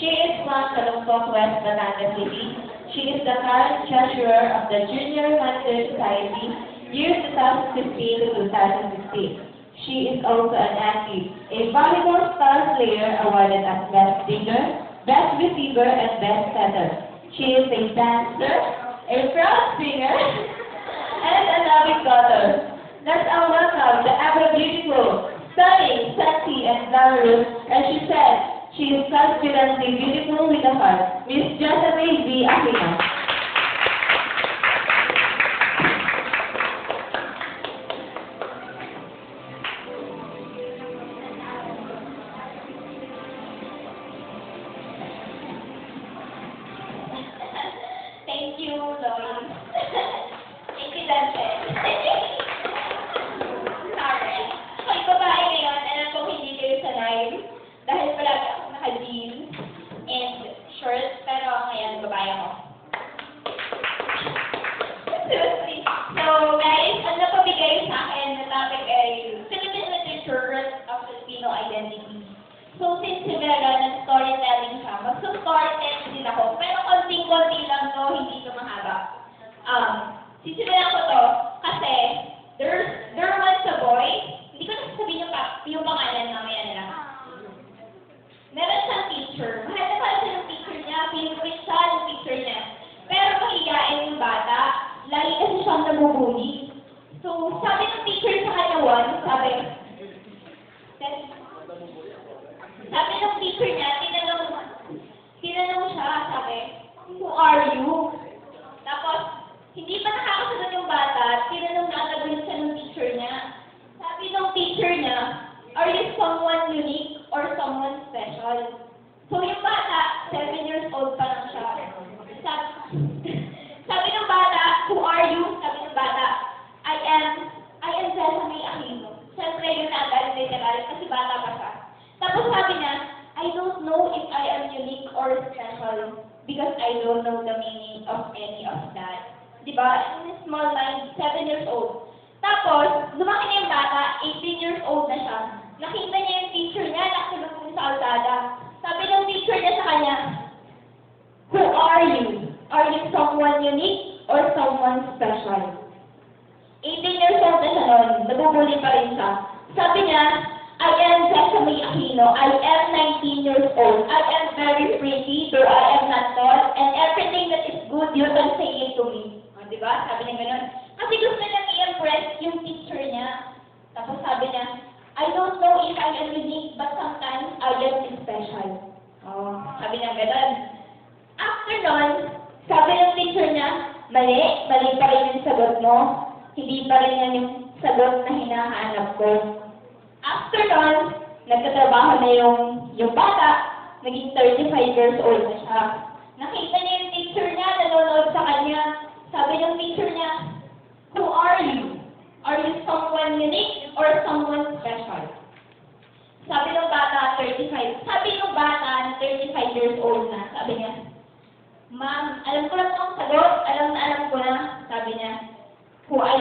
She is from Calungkok, West Batangas City. She is the current treasurer of the Junior Hunter Society, year 2015 to 2016. She is also an athlete, a volleyball star player awarded as Best Singer, Best Receiver, and Best Setter. She is a dancer, a proud singer, and a loving daughter. Let's all welcome the ever beautiful, stunning, sexy, and glamorous, as she said, she is confidently beautiful with a heart, Miss Josephine V. Aquino. Thank you, Lois. Thank you, Dante. Sorry. Kung babae ngayon, alam ko hindi kayo sanay. Dahil palagi ako naka-jeans and shorts, pero ngayon babae ako. Seriously. So, guys, ang napabigay sa akin na topic ay Philippine Literature of Filipino Identity. So, since si Vera nag-storytelling siya, mag-storytelling din ako, pero konting-konti lang to, hindi ito mahaba. Sisimulan ko to, kasi there was a boy, hindi ko nasasabihin yung pangalan mamaya na lang. Meron siyang teacher, mahal na mahal siya ng teacher niya, favorite siya ng teacher niya. Pero mahigain yung bata, lagi kasi siyang namubuli. So, sabi ng teacher sa kanya once, sabi ng teacher niya, tinanong siya, sabi, who are you? Tapos, hindi pa nakakasunod yung bata, tinanong na agad ulit siya ng teacher niya. Sabi ng teacher niya, are you someone unique or someone special? So yung bata, 7 years old pa lang siya. Sabi ng bata, who are you? Sabi ng bata, I am Sesame Aquino. Siyempre yun na agad, literal, kasi bata pa siya. Tapos sabi niya, I don't know if I am unique or special because I don't know the meaning of any of that. Diba? In a small mind, 7 years old. Tapos, lumaki na yung bata, 18 years old na siya. Nakita niya yung teacher niya, nakulong sa kalsada. Sabi ng teacher niya sa kanya, who are you? Are you someone unique or someone special? 18 years old na siya noon, nabubuli pa rin siya. Sabi niya, I am Sesame Aquino. I am 19 years old. I am very pretty, though I am not tall, and everything that is good, you can say it to me. O, diba? Sabi niya gano'n. Kasi gusto niyang i-impress yung teacher niya. Tapos sabi niya, I don't know if I am unique, but sometimes I am special. O, sabi niya gano'n. After nun, sabi ng teacher niya, mali pa rin yung sagot mo. Hindi pa rin yan yung sagot na hinahanap ko. After nun, nagtatrabaho na yung bata, naging 35 years old na siya. Nakita niya yung teacher niya, nanonood sa kanya. Sabi ng teacher niya, who are you? Are you someone unique or someone special? Sabi ng bata, 35. Sabi ng bata na 35 years old na, sabi niya, ma'am, alam ko na ang sagot, alam ko na, sabi niya, who I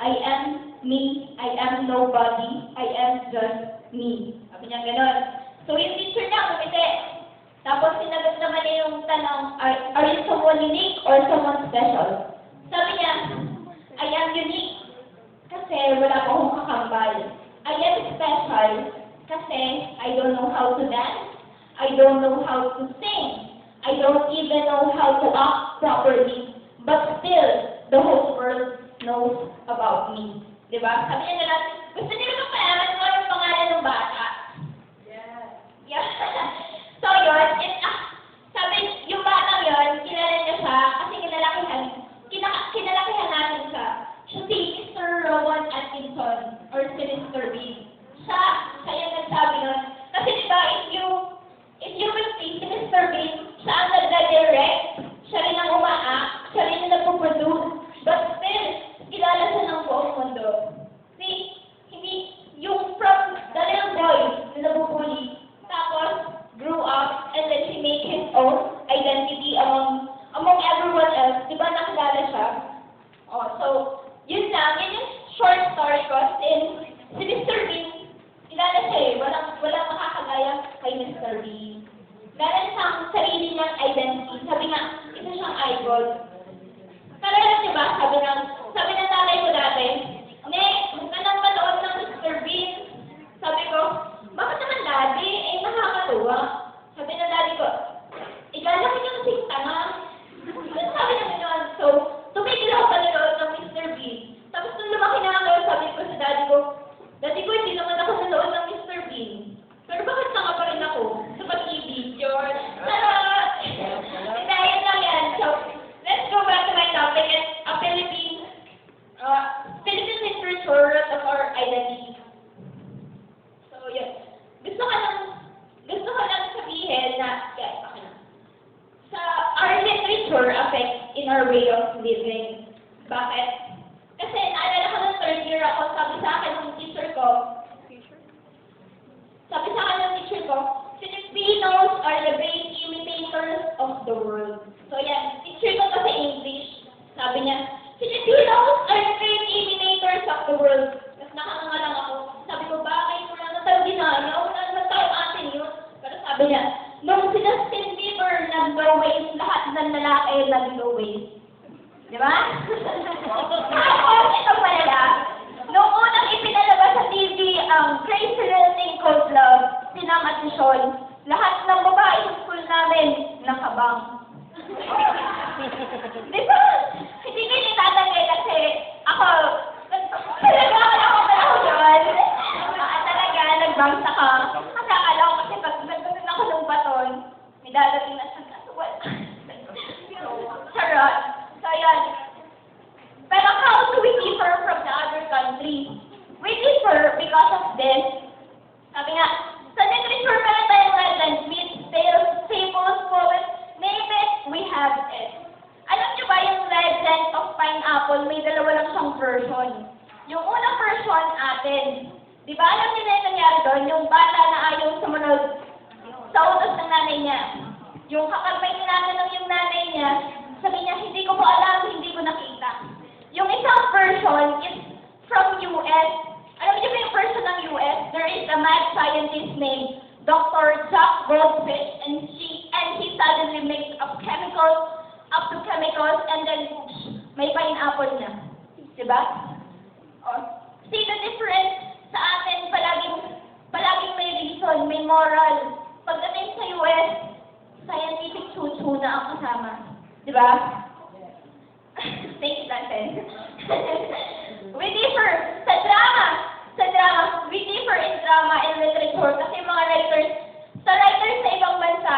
am me, I am nobody, I am just me. Sabi niya gano'n. So yung teacher niya, kumite. Tapos sinagot naman niya yung tanong, are you someone unique or someone special? Sabi niya, I am unique kasi wala pa akong kakambal. I am special kasi I don't know how to dance, I don't know how to sing, I don't even know how to act properly, but still, the whole world knows about me. Diba? Sabi niya nila, gusto niyo ba malaman mo yung pangalan ng bata? Yeah. So yun, sabi, yung batang yun, kilala niya siya, kasi kinalakihan natin siya. Siya si Mr. Rowan Atkinson, or si Mr. Bean. Siya yung nagsabi nun. Kasi diba, if you will see, si Mr. Bean, siya ang nagda-direct, siya rin ang umaa, siya rin ang nagpo-produce, but still, kilala siya ng buong mundo. See, yung from the little boy na nabubuli, tapos grew up, and then he made his own identity among everyone else. Diba nakilala siya? Oh, so, yun lang. Yun yung short story ko. And si Mr. Bean, kilala siya eh. Walang makakagaya kay Mr. Bean. Meron siyang sarili niyang identity. Sabi nga, isa siyang idol. Pero alam niyo ba, sabi ng tatay ko dati, ne, huwag ka nang manood ng Mr. Bean. Sabi ko, bakit naman daddy? Eh, nakakatuwa. Sabi ng daddy ko, igalaki niyo kasing tanga. Sabi naman yun. So, tumigil ako panonood ng Mr. Bean. Tapos nung lumaki na ako, sabi ko sa daddy ko, hindi naman ako nanood ng Mr. Bean. Pero bakit tanga pa rin ako sa pag-ibig? Charot! Hindi, yun lang yan. So, let's go back to my topic. It's a Philippine literature of our identity. So, yun. Gusto ko lang sabihin na, okay na. Our literature affects in our way of living. Bakit? Kasi naalala ko ng third year ako, sabi sa akin ng teacher ko, Filipinos are the great imitators of the world. So yan, teacher ko kasi English, sabi niya, Filipinos are the great imitators of the world. Tapos nakakanga lang ako, sabi ko, bakit? Wala na tayo ginaya, wala na tayo atin yun. Pero sabi niya, nung si Justin Bieber nag-low waist, lahat ng lalaki nag-low waist. Di ba? Tapos, ito pala, nung unang ipinalabas sa TV ang Crazy Little Thing Called Love, sinamat ni Sean, lahat ng babae sa school namin nakabang. Di ba? Hindi ko itatanggay kasi ako, talaga yun. Talaga, nagbangsa ka. Kasi akala ko kasi pag nagkaroon ako ng baton, may dadating na sa kasuwal. Charot. So, yan. Pero how do we differ from the other countries? We differ because of this. Sabi nga, sa literature meron tayong legend, myths, tales, fables, poems, name it, we have it. Alam niyo ba yung legend of pineapple, may dalawa lang siyang version. Yung unang version atin, di ba alam niyo na yung nangyari doon? Yung bata na ayaw sumunod sa utos ng nanay niya. Yung kapag may tinatanong yung nanay niya, sabi niya, hindi ko po alam, hindi ko nakita. Yung isang version is from US. Alam niyo ba yung version ng US? There is a mad scientist named Dr. Jack Goldfish, and he suddenly mixed up to chemicals, and then may pineapple na. Diba? Oh. See the difference sa atin, palaging may reason, may moral. Pagdating sa US, scientific chuchu na ang kasama. Diba? Thank you, Dante. We differ sa drama. We differ in drama and literature kasi mga writers sa ibang bansa,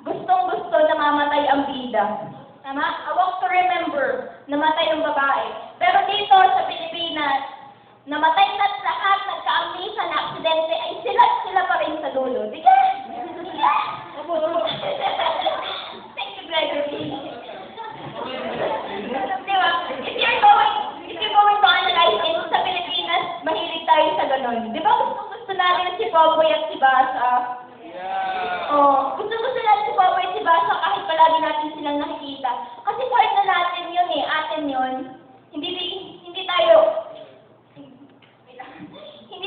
gustong-gusto na mamatay ang bida. Tama? I want to remember, namatay ang babae. Pero dito sa Pilipinas, namatay na lahat, nagka-amnesia na aksidente, ay sila pa rin sa dulo. Di ka? Thank you, Gregory. Diba? If you're going to analyze it, sa Pilipinas, mahilig tayo sa ganon. Di ba gusto natin si Popoy at si Basa? Oh, gusto natin si Popoy at si Basa kahit palagi natin silang nakikita. Kasi part na natin yun eh, atin yun. Hindi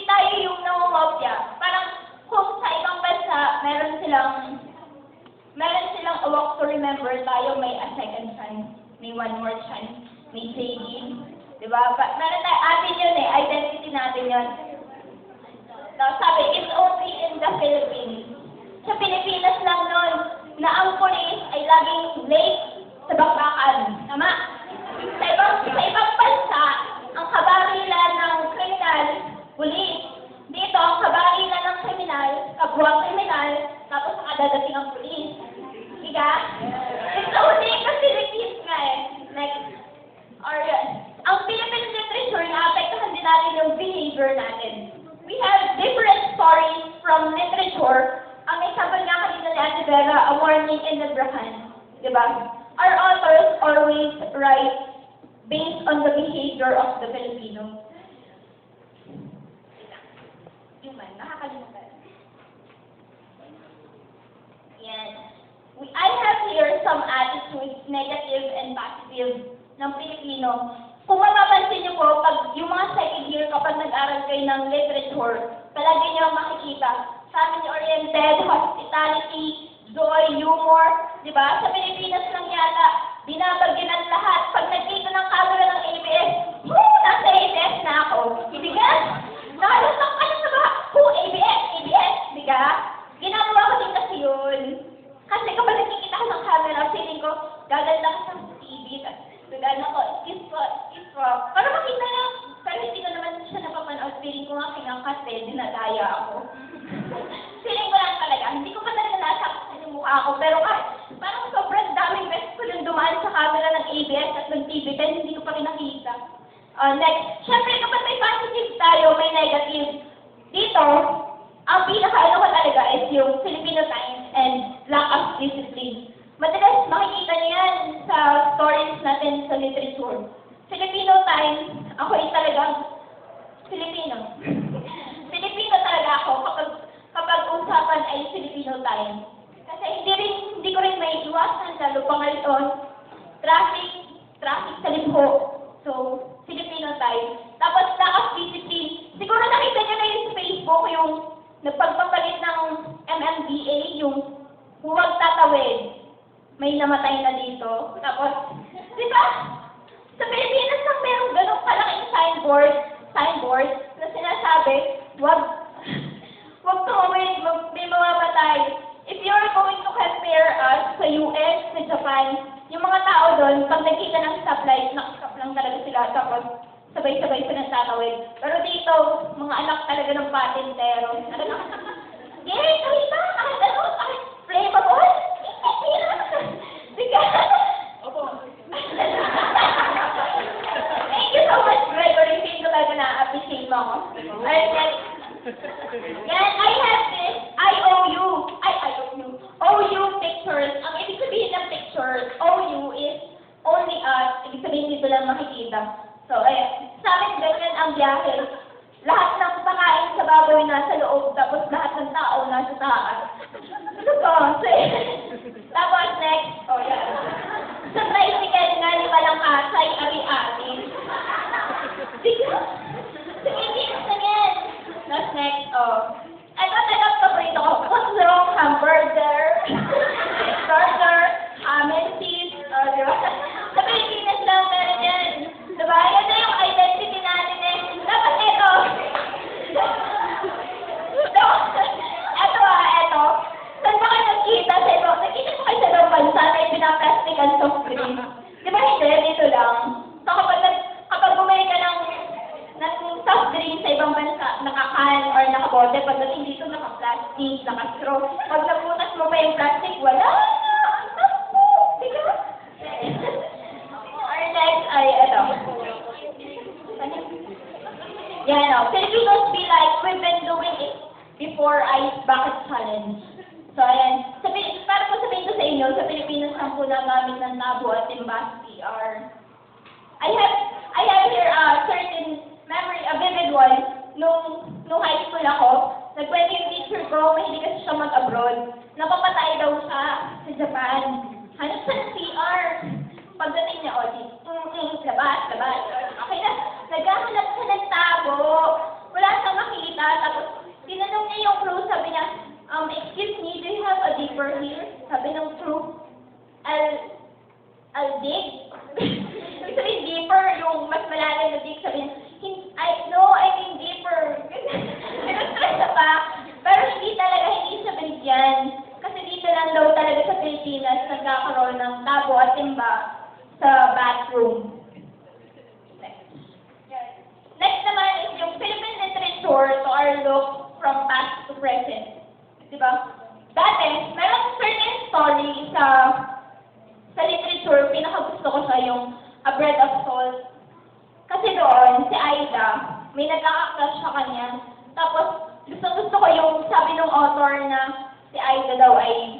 tayo yung nangungopya. Parang kung sa ibang bansa, meron silang a walk to remember, tayo may a second chance, may one more chance, may saving. Diba? Meron tayo, atin yun eh, identity natin yun. No, sabi, it's only in the Philippines. Sa Pilipinas lang nun, na ang police ay laging late sa bakbakan. Tama? Sa ibang bansa, ang kabarilan ng kriminal, police. Dito, ang kabarilan ng kriminal, kapwang kriminal, tapos nakadadating ang police. Diga? It's only in the Philippines nga eh. Like, ang Philippine literature, naapektuhan din natin yung behavior natin. We have different stories from literature. Ang example nga kanina ni Ate Vera, A Morning in Abraham. Diba? Our authors always write based on the behavior of the Filipino. Nakakalimutan. Yan. I have here some attitudes, negative and positive, ng Pilipino. Kung mapapansin niyo po, pag yung mga second year, kapag nag-aral kayo ng literature, palagi niyo makikita, family-oriented, hospitality, joy, humor, ba? Sa Pilipinas lang yata, binabagyan lahat. Pag nagkita ng camera ng ABS, nasa ABS na ako. Hindi ka? Nakalusok ka na sa ba? ABS, ABS, hindi ka? Ginagawa ko din kasi yun. Kasi kapag nagkikita ko ng camera, feeling ko, gaganda ko sa TV. Gaganda ko, excuse ko. Para makita lang. Pero hindi ko naman siya napapanood. Feeling ko nga kinakate, dinadaya ako. Feeling ko lang talaga. Hindi ko pa talaga nasaktan yung mukha ko. Pero parang sobrang daming beses ko yung dumaan sa camera ng ABS at ng TV. Dahil hindi ko pa rin nakita. Next, syempre kapag may positive tayo, may negative. Dito, ang pinaka-ano ko talaga is yung Filipino times and lack of discipline. Madalas makikita niyo yan sa stories natin sa literature. Filipino times, ako ay talagang Filipino. Filipino talaga ako kapag usapan ay Filipino time. Kasi hindi ko rin may iwasan, lalo pa ngayon, traffic sa limho. So, Filipino time. Tapos, lack of discipline. Siguro nakita niyo na yung sa Facebook, yung nagpagpapalit ng MMDA, yung huwag tatawid. May namatay na dito. Tapos, di ba? Sa Pilipinas lang merong ganong kalaking signboard na sinasabi, wag tumawid, may mamamatay. If you're going to compare us sa US, sa Japan, yung mga tao doon, pag nagkita ng stoplight, nakastop lang talaga sila, tapos sabay-sabay sila tatawid. Pero dito, mga anak talaga ng patintero. Yay, kahita! Kahit flammable! Sige! Thank you so much, Gregory. Feel ko talaga na-appreciate mo ako. Alright, next. Yan, I have this OU pictures. Ang ibig sabihin ng pictures, OU is only us. Ibig sabihin dito lang makikita. So, ayan. Sa amin, ganyan ang biyahe. Lahat ng pakain sa baboy nasa loob, tapos lahat ng tao nasa taas. Ano to? Tapos, next. Oh, yan. Sa tricycle nga, lima lang kasay, ari-ari. Sige. Sige, na yan. Tapos next, ito talagang paborito ko. What's wrong? Hamburger, burger, ham and cheese, di ba? Sa Pilipinas lang meron yan. Diba? Yan na yung identity natin eh. Dapat ito. Ito. Saan ba kayo nagkita sa ibang? Nakita mo kayo sa ibang bansa na pinaplastic ang soft drink. Di ba hindi? Dito lang. So kapag bumili ka ng soft drink sa ibang bansa, naka-can or naka-bote, pagdating dito naka-plastic, naka-straw. Pag nabutas mo pa yung plastic, wala! Ang tough mo! Sige ba? Our next ay, ito. Yan, Filipinos be like, we've been doing it before Ice Bucket Challenge. So, ayan. Para po sabihin ko sa inyo, sa Pilipinas lang po nagamit ng tabo at timba CR. I have here a certain memory, a vivid one. Nung high school ako, nagkwento yung teacher ko, mahilig kasi siya mag-abroad. Napapatay daw siya sa Japan. Hanap siya ng CR. Pagdating niya, labas. Okay na, naghahanap siya ng tabo. Wala siyang makita. Tapos, tinanong niya yung crew, sabi niya, excuse me, do you have a dipper here? Sabi ng crew, I'll dig. Ibig sabihin, dipper, yung mas malalim na dig, sabi niya, I mean dipper. Nag-stress na pa. Pero hindi siya binigyan. Kasi dito lang daw talaga sa Pilipinas, nagkakaroon ng tabo at timba sa bathroom. Next naman is yung Philippine literature to our look from past to present. Diba? Dati, merong certain story sa literature, pinakagusto ko siya yung A Bread of Salt. Kasi doon, si Aida, may nagkaka-crush sa kanya. Tapos, gusto ko yung sabi ng author na si Aida daw ay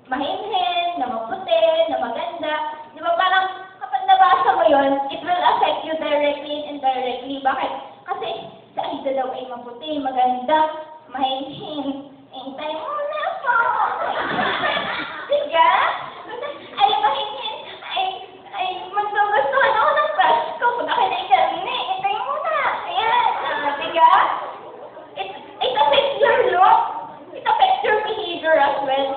mahinhin, na maputi, na maganda. Di ba parang kapag nabasa mo yun, it will affect you directly and indirectly. Bakit? Kasi si Aida daw ay maputi, maganda, mahinhin. Hintay mo na po. Diga? Ay mahinhin. Ay magsugustuhan ako ng crush ko. Kung ako na ikarine, hintay mo na. Ayan. Diga? It affects your look. It affects your behavior as well.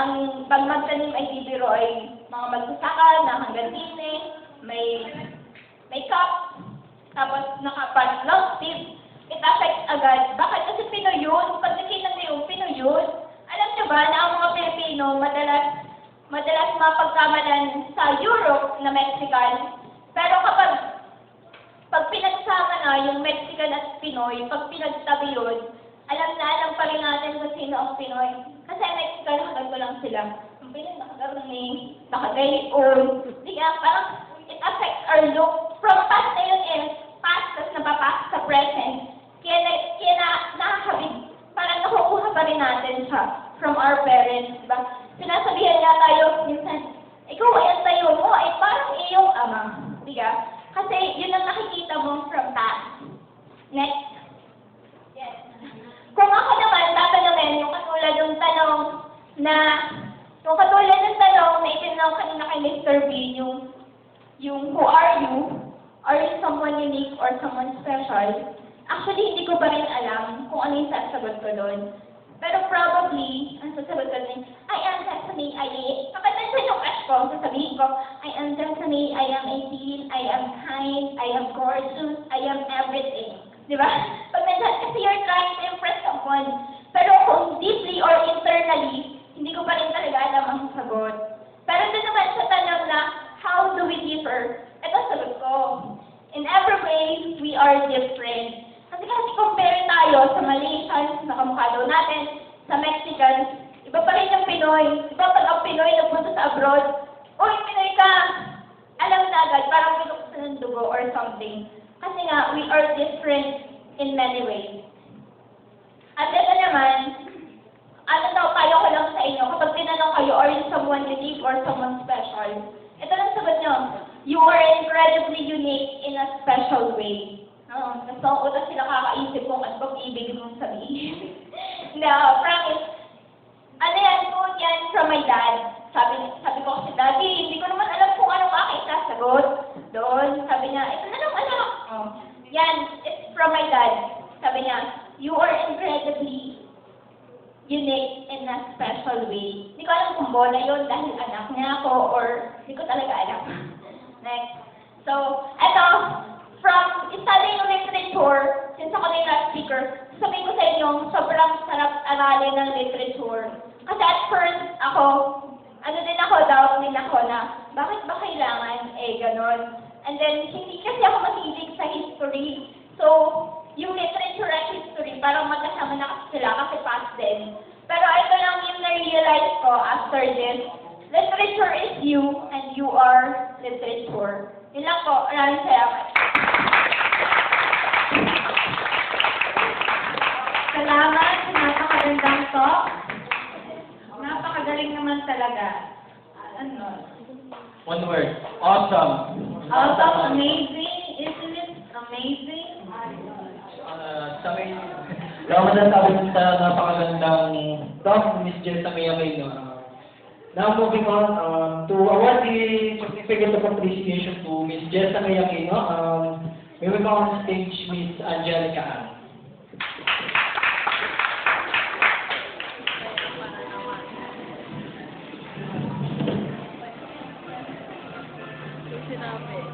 ang pag magtanim ay bibiro ay mga magsasaka na hanggang tine, may cup, tapos naka-long sleeve. It affects agad. Bakit? Kasi Pinoy yun. Pag nakita mo yung Pinoy yun, alam niyo ba na ang mga Pilipino madalas mapagkamalan sa Europe na Mexican. Pero pag pinagsama na yung Mexican at Pinoy, pag pinagtabi yun, alam pa rin natin kung sino ang Pinoy. Kasi Mexican, nakaganto lang sila. Ang Pinoy, nakagaling, nakagayon. Di ka, parang it affects our look. From past na yun past, tapos napapasok sa present. Kaya nakakabig, parang nakukuha pa rin natin siya from our parents, diba? Sinasabihan niya tayo, minsan, ikaw ay ang tayo mo, ay parang iyong ama. Diba? Kasi yun ang nakikita mo from past. Next. Yes. Kung ako naman, tatanungin, yung katulad ng tanong na itinanong kanina kay Mr. Bean, yung who are you? Are you someone unique or someone special? Actually, hindi ko pa rin alam kung ano yung sasagot ko doon. Pero probably, ang sasagot ko din, I am Destiny, kapag nandiyan yung crush ko, sasabihin ko, I am Destiny, I am 18, I am kind, I am gorgeous, I am everything. Di ba? Pag nandiyan, kasi you're trying to impress someone. Pero kung deeply or internally, hindi ko pa rin talaga alam ang sagot. Pero doon naman sa tanong na, how do we differ? Ito sagot ko. In every way, we are different. Kasi compare tayo sa Malaysians, na kamukha daw natin, sa Mexicans, iba pa rin yung Pinoy. Iba pag ang Pinoy nagpunta sa abroad, uy, Pinoy ka! Alam na agad, parang pinuksan ng dugo or something. Kasi nga, we are different in many ways. At ito naman, payo ko lang sa inyo, kapag tinanong kayo, are you someone unique or someone special? Ito lang sagot nyo, you are incredibly unique in a special way. Tapos utas sila kakaisip kung ano bang ibig mong sabihin. Promise. Ano yan po yan from my dad. Sabi ko kasi, Daddy, hindi ko naman alam kung anong aking sasagot. Doon, sabi niya, ito na lang, anak. Yan, it's from my dad. Sabi niya, you are incredibly unique in a special way. Hindi ko alam kung bola yun dahil anak niya ako or hindi ko talaga alam. Next. So, eto, from studying literature, since ako na yung last speaker, sabihin ko sa inyo, sobrang sarap aralin ng literature. Kasi at first, doubt din ako na, bakit ba kailangan, ganon. And then, hindi kasi ako mahilig sa history. So, yung literature at history, parang magkasama na kasi sila kasi past din. Pero ito lang yung na-realize ko after this. Literature is you, and you are literature. Yun lang po. Maraming salamat. Salamat. Napakagandang talk. Napakagaling naman talaga. Ano? One word. Awesome. Awesome. Amazing. Isn't it amazing? Masasabi ko sa napakagandang talk, Miss Jessa Mayamay. Now moving on to award the certificate of appreciation to Miss Jessa Mayamay. We will call on stage Miss Angelica Ann. Sinabi.